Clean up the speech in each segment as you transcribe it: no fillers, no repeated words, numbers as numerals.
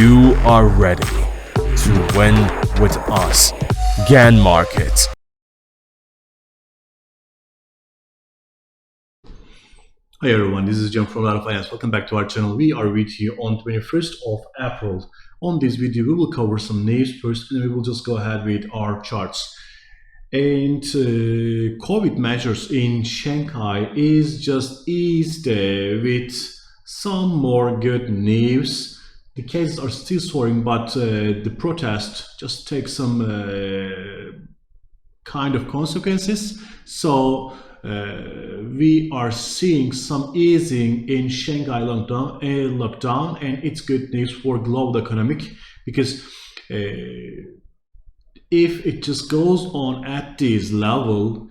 you are ready to win with us. GAN Markets. Hi everyone, this is John from NASDAQ Finance. Welcome back to our channel. We are with you on 21st of April. On this video, we will cover some names first, and we will just go ahead with our charts. And COVID measures in Shanghai is just eased with some more good news. The cases are still soaring, but the protest just takes some kind of consequences. So we are seeing some easing in Shanghai lockdown, and it's good news for global economic, because if it just goes on at this level,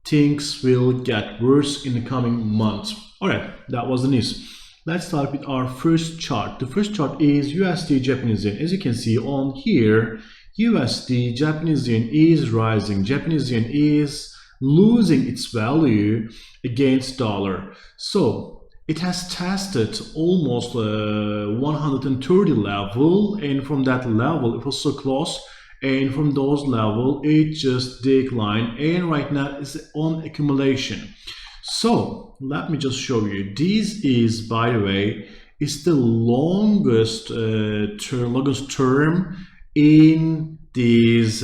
things will get worse in the coming months. All right, that was the news. Let's start with our first chart. The first chart is USD Japanese yen. As you can see on here, USD Japanese yen is rising. Japanese yen is losing its value against dollar. So it has tested almost 130 level, and from that level it was so close, and from those level it just declined, and right now it's on accumulation. So let me just show you. This is, by the way, is the longest term in this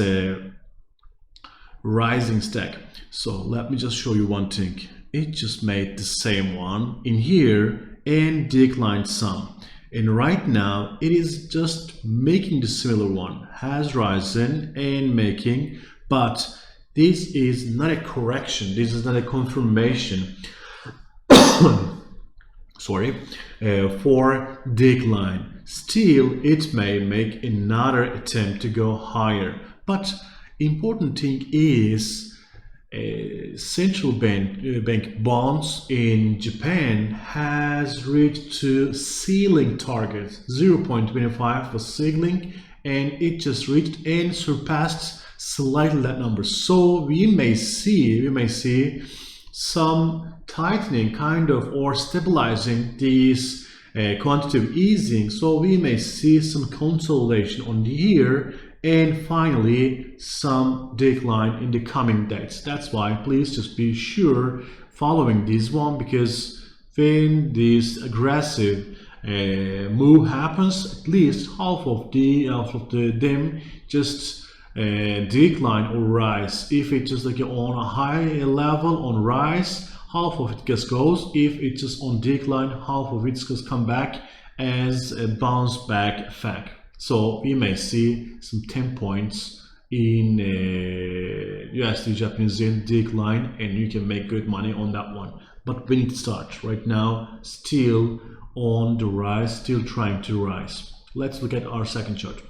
rising stack. So let me just show you one thing. It just made the same one in here and declined some, and right now it is just making the similar one, has risen and making, but this is not a correction, this is not a confirmation sorry, for decline. Still it may make another attempt to go higher, but important thing is central bank bonds in Japan has reached to ceiling target. 0.25 was ceiling, and it just reached and surpassed slightly that number. So we may see some tightening kind of, or stabilizing this quantitative easing. So we may see some consolidation on the year, and finally some decline in the coming days. That's why please just be sure following this one, because when this aggressive move happens, at least half of them just decline or rise. If it's just like on a high level on rise, half of it just goes. If it's just on decline, half of it just come back as a bounce back effect. So we may see some 10 points in USD Japanese yen decline, and you can make good money on that one. But when it starts right now, still on the rise, still trying to rise. Let's look at our second chart.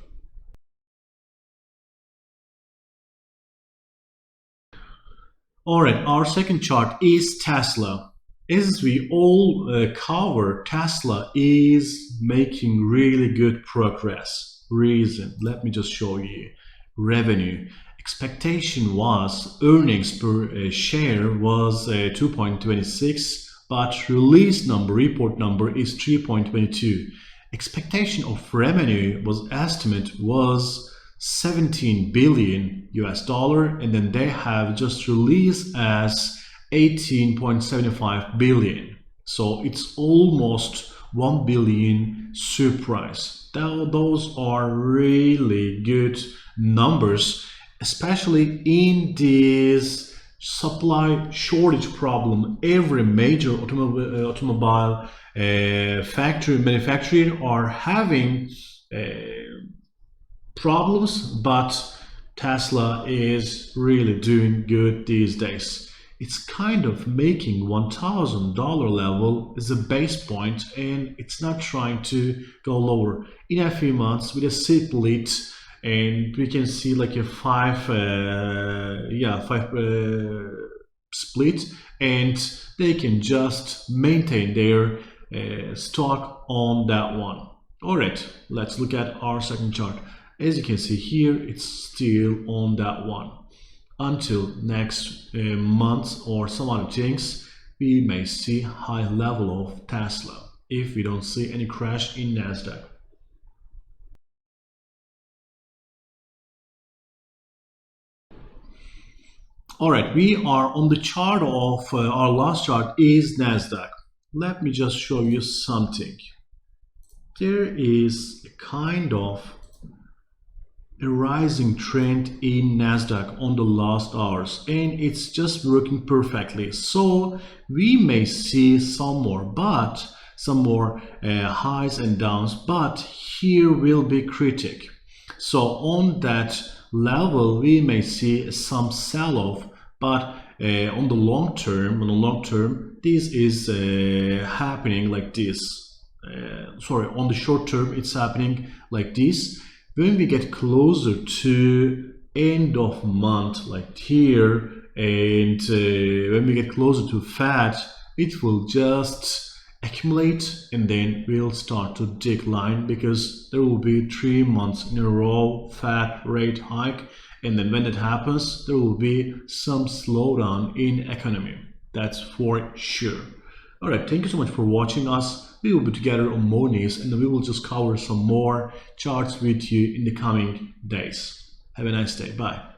All right, our second chart is Tesla. As we all cover, Tesla is making really good progress. Reason, let me just show you. Revenue. Expectation was earnings per share was 2.26, but release number, report number is 3.22. Expectation of revenue was estimate was 17 billion US dollar, and then they have just released as 18.75 billion. So it's almost 1 billion surprise. Those are really good numbers, especially in this supply shortage problem. Every major automobile manufacturer are having problems, but Tesla is really doing good these days. It's kind of making $1,000 level as a base point, and it's not trying to go lower. In a few months with a split, and we can see like a five split, and they can just maintain their stock on that one. All right, let's look at our second chart. As you can see here, it's still on that one. Until next month or some other things, we may see high level of Tesla if we don't see any crash in NASDAQ. All right, we are on the chart of our last chart is NASDAQ. Let me just show you something. There is a kind of a rising trend in NASDAQ on the last hours, and it's just working perfectly. So we may see some more highs and downs, but here will be critic. So on that level we may see some sell-off, but on the long term this is happening like this. On the short term it's happening like this. When we get closer to end of month like here, and when we get closer to fat, it will just accumulate and then will start to decline, because there will be 3 months in a row fat rate hike, and then when that happens there will be some slowdown in economy. That's for sure. All right, thank you so much for watching us. We will be together on more news, and then we will just cover some more charts with you in the coming days. Have a nice day. Bye.